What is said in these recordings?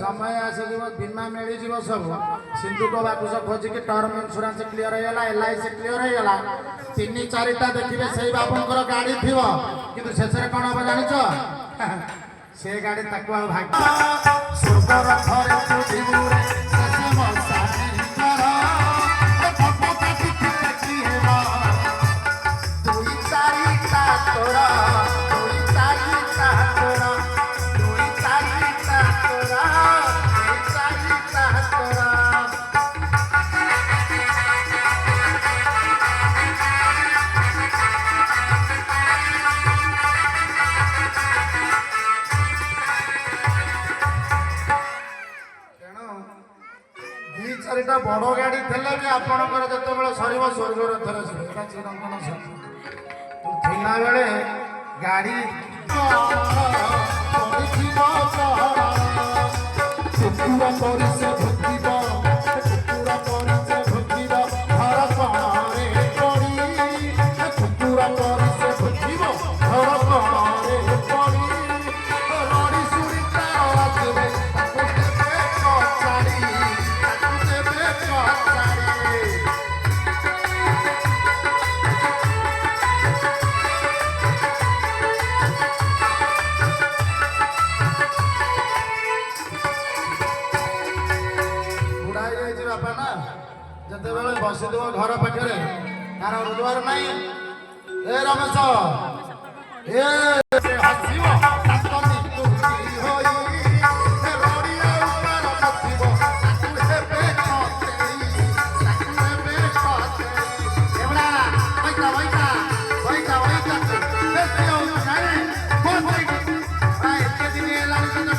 समय आसीଯିव बीमा मिल सब सिंधुक बाकुश खोजिकी टर्म इन्शुरांस क्लीयर होगा LIC क्लीयर होगा 3-4टा देखिए से बाबूर गाड़ी थी कि शेष कौन हम जाच से गाड़ी चारिटा बड़ गाड़ी थे भी आपणकर जो सर स्वर्गर थर चिरंतन थिला बेले गाड़ी जिते बसी घर पाखे तार रोजगार नहीं ए रमेश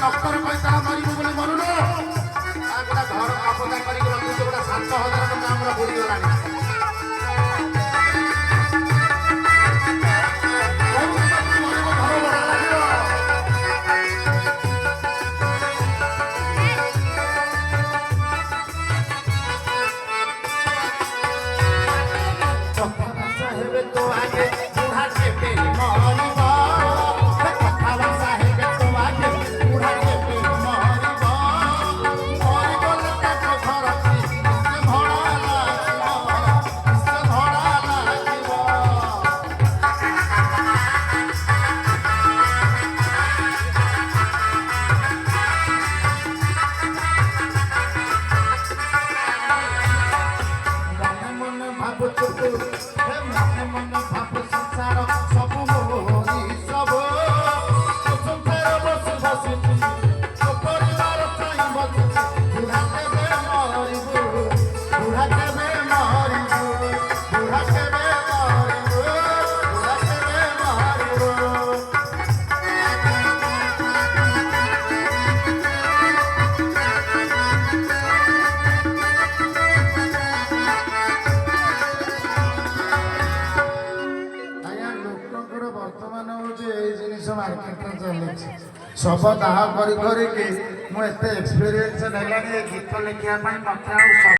डॉक्टर पैसा मरबू बोले मरुन घर अपदा कर 7,000 टका हमरा बुड़ी गलानी मार्केट चलती सब दाह कर एक्सपीरियंस गीत लिखा मत